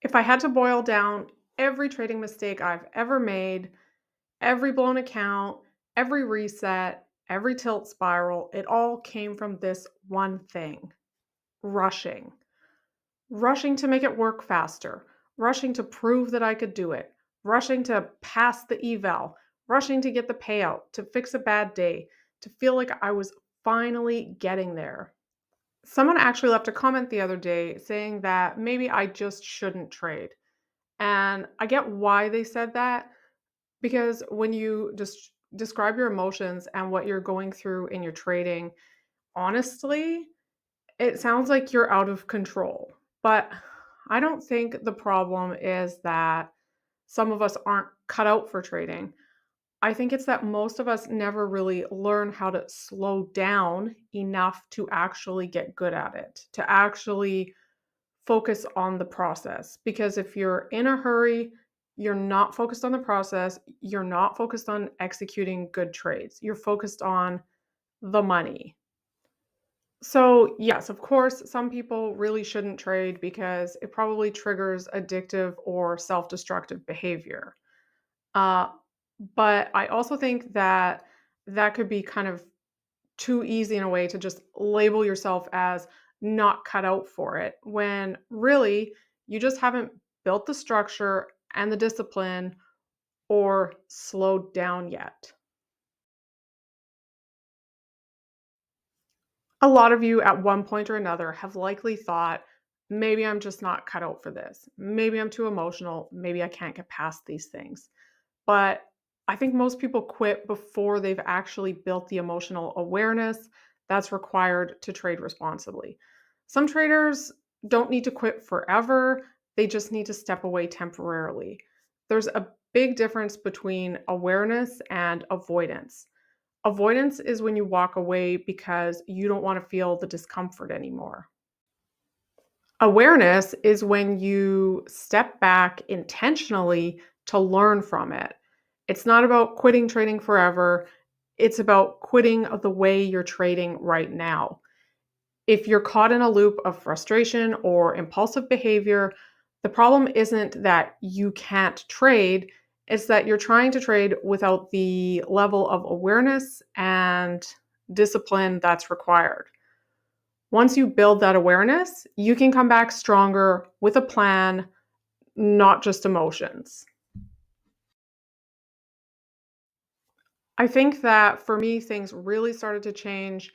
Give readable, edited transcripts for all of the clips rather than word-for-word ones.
If I had to boil down every trading mistake I've ever made, every blown account, every reset, every tilt spiral, it all came from this one thing: rushing. Rushing to make it work faster, rushing to prove that I could do it, rushing to pass the eval, rushing to get the payout, to fix a bad day, to feel like I was finally getting there. Someone actually left a comment the other day saying that maybe I just shouldn't trade. And I get why they said that, because when you just describe your emotions and what you're going through in your trading, honestly, it sounds like you're out of control. But I don't think the problem is that some of us aren't cut out for trading. I think it's that most of us never really learn how to slow down enough to actually get good at it, to actually focus on the process. Because if you're in a hurry, you're not focused on the process, you're not focused on executing good trades, you're focused on the money. So, yes, of course, some people really shouldn't trade because it probably triggers addictive or self destructive behavior. Uh, but I also think that that could be kind of too easy in a way to just label yourself as not cut out for it when really you just haven't built the structure and the discipline or slowed down yet. A lot of you at one point or another have likely thought, maybe I'm just not cut out for this. Maybe I'm too emotional. Maybe I can't get past these things. But I think most people quit before they've actually built the emotional awareness that's required to trade responsibly. Some traders don't need to quit forever, they just need to step away temporarily. There's a big difference between awareness and avoidance. Avoidance is when you walk away because you don't want to feel the discomfort anymore. Awareness is when you step back intentionally to learn from it. It's not about quitting trading forever. It's about quitting the way you're trading right now. If you're caught in a loop of frustration or impulsive behavior, the problem isn't that you can't trade, it's that you're trying to trade without the level of awareness and discipline that's required. Once you build that awareness, you can come back stronger with a plan, not just emotions. I think that for me, things really started to change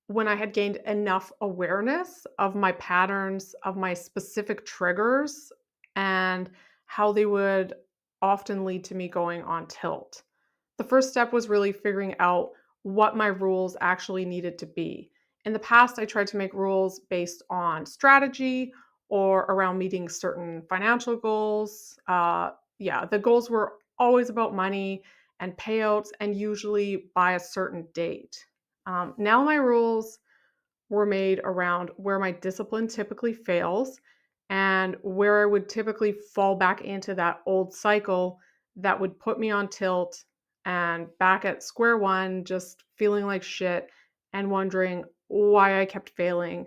when I had gained enough awareness of my patterns, of my specific triggers, and how they would often lead to me going on tilt. The first step was really figuring out what my rules actually needed to be. In the past, I tried to make rules based on strategy or around meeting certain financial goals. Yeah, the goals were always about money and payouts, and usually by a certain date. Now, my rules were made around where my discipline typically fails and where I would typically fall back into that old cycle that would put me on tilt and back at square one, just feeling like shit and wondering why I kept failing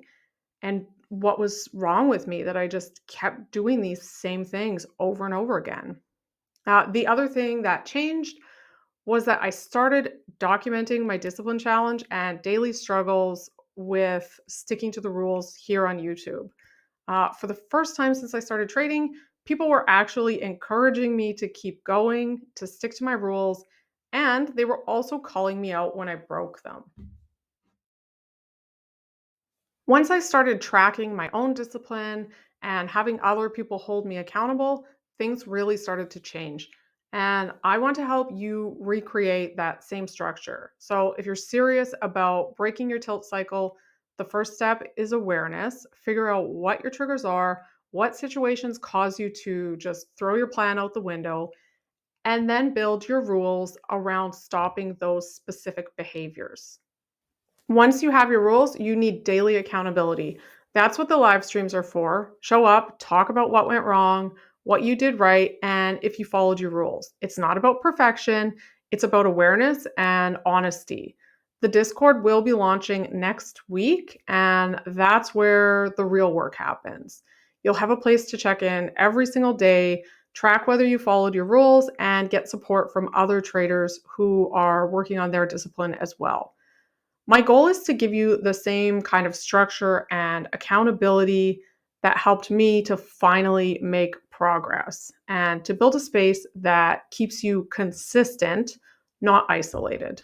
and what was wrong with me that I just kept doing these same things over and over again. The other thing that changed was that I started documenting my discipline challenge and daily struggles with sticking to the rules here on YouTube. For the first time since I started trading, people were actually encouraging me to keep going, to stick to my rules, and they were also calling me out when I broke them. Once I started tracking my own discipline and having other people hold me accountable, things really started to change. And I want to help you recreate that same structure. So, if you're serious about breaking your tilt cycle, the first step is awareness. Figure out what your triggers are, what situations cause you to just throw your plan out the window, and then build your rules around stopping those specific behaviors. Once you have your rules, you need daily accountability. That's what the live streams are for. Show up, talk about what went wrong, what you did right, and if you followed your rules. It's not about perfection, it's about awareness and honesty. The Discord will be launching next week, and that's where the real work happens. You'll have a place to check in every single day, track whether you followed your rules, and get support from other traders who are working on their discipline as well. My goal is to give you the same kind of structure and accountability that helped me to finally make progress and to build a space that keeps you consistent, not isolated.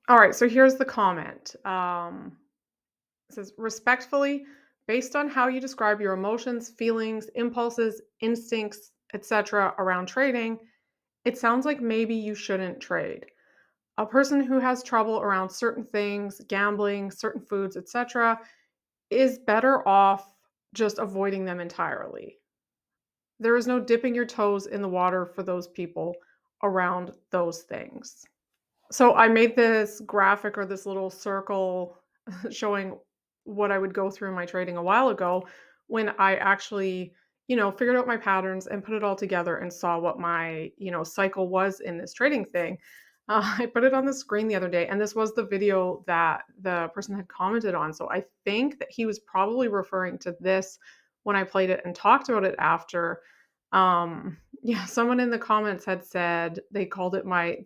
All right, so here's the comment. It says, respectfully, based on how you describe your emotions, feelings, impulses, instincts, etc., around trading, it sounds like maybe you shouldn't trade. A person who has trouble around certain things, gambling, certain foods, etc., is better off just avoiding them entirely. There is no dipping your toes in the water for those people around those things. So I made this graphic or this little circle showing what I would go through in my trading a while ago when I actually, figured out my patterns and put it all together and saw what my, cycle was in this trading thing. I put it on the screen the other day, and this was the video that the person had commented on. So I think that he was probably referring to this when I played it and talked about it after. Yeah, someone in the comments had said they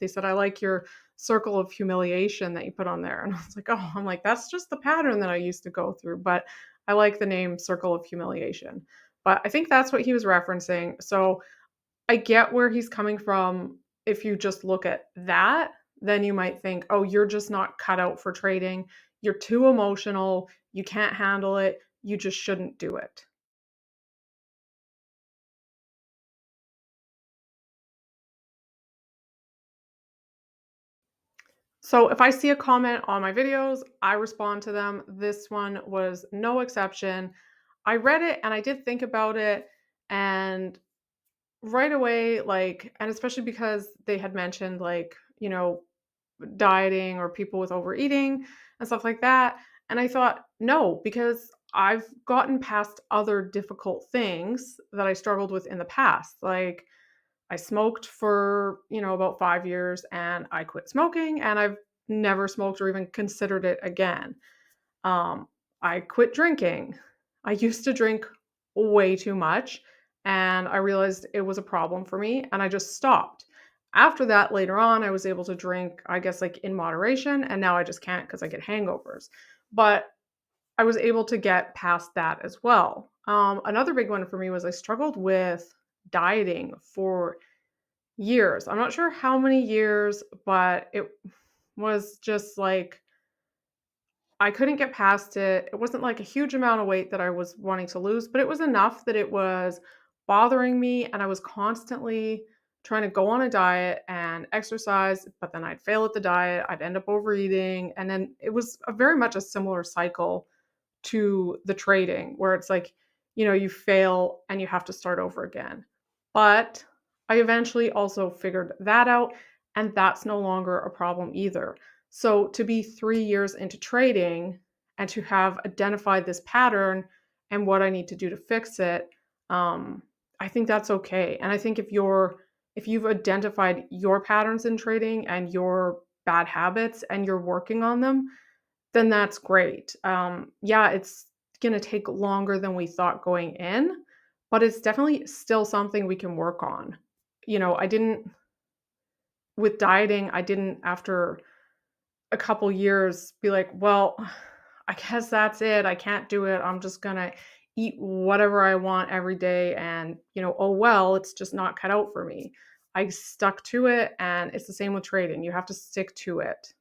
said, I like your circle of humiliation that you put on there. And I was like, oh, I'm like, that's just the pattern that I used to go through. But I like the name circle of humiliation. But I think that's what he was referencing. So I get where he's coming from. If you just look at that, then you might think, oh, you're just not cut out for trading. You're too emotional. You can't handle it. You just shouldn't do it. So if I see a comment on my videos, I respond to them. This one was no exception. I read it and I did think about it, and right away, like, and especially because they had mentioned, like, dieting or people with overeating and stuff like that. And I thought, no, because I've gotten past other difficult things that I struggled with in the past. Like, I smoked for, about 5 years, and I quit smoking, and I've never smoked or even considered it again. Um, I quit drinking. I used to drink way too much, and I realized it was a problem for me, and I just stopped. After that, later on, I was able to drink, I guess, like in moderation, and now I just can't because I get hangovers. But I was able to get past that as well. Another big one for me was I struggled with dieting for years. I'm not sure how many years, but it was just like I couldn't get past it. It wasn't like a huge amount of weight that I was wanting to lose, but it was enough that it was bothering me, and I was constantly trying to go on a diet and exercise, but then I'd fail at the diet, I'd end up overeating, and then it was a very much a similar cycle to the trading where it's like, you fail and you have to start over again. But I eventually also figured that out, and that's no longer a problem either. So to be 3 years into trading and to have identified this pattern and what I need to do to fix it, um, I think that's okay. And I think if you've identified your patterns in trading and your bad habits and you're working on them, then that's great. Yeah, it's gonna take longer than we thought going in, but it's definitely still something we can work on. I didn't with dieting, I didn't after a couple years be like, well, I guess that's it. I can't do it. I'm just gonna eat whatever I want every day and, oh well, it's just not cut out for me. I stuck to it, and it's the same with trading. You have to stick to it.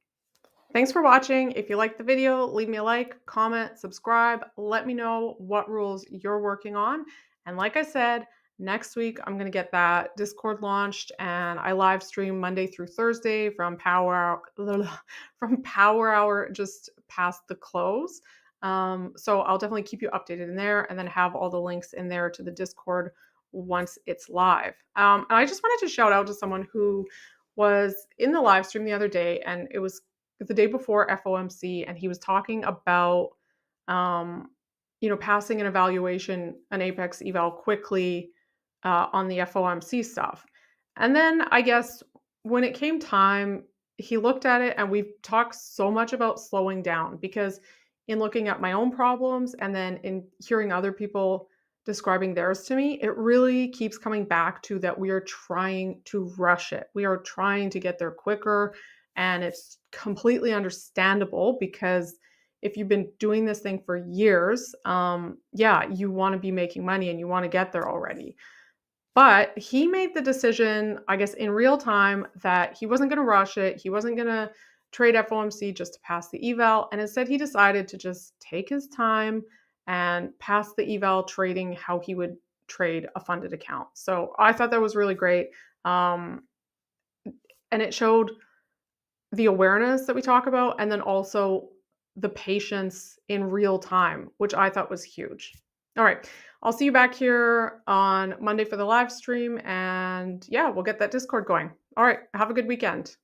Thanks for watching. If you liked the video, leave me a like, comment, subscribe. Let me know what rules you're working on. And like I said, next week I'm going to get that Discord launched, and I live stream Monday through Thursday from power hour just past the close. So I'll definitely keep you updated in there, and then have all the links in there to the Discord once it's live. And I just wanted to shout out to someone who was in the live stream the other day, and it was the day before FOMC, and he was talking about, um, passing an evaluation, an Apex eval quickly on the FOMC stuff. And then I guess when it came time, he looked at it, and we've talked so much about slowing down because in looking at my own problems and then in hearing other people describing theirs to me, it really keeps coming back to that we are trying to rush it. We are trying to get there quicker. And it's completely understandable because if you've been doing this thing for years, yeah, you want to be making money and you want to get there already. But he made the decision, I guess, in real time that he wasn't going to rush it. He wasn't going to trade FOMC just to pass the eval. And instead, he decided to just take his time and pass the eval trading how he would trade a funded account. So I thought that was really great. Um, and it showed the awareness that we talk about and then also the patience in real time, which I thought was huge. All right. I'll see you back here on Monday for the live stream and yeah, we'll get that Discord going. All right. Have a good weekend.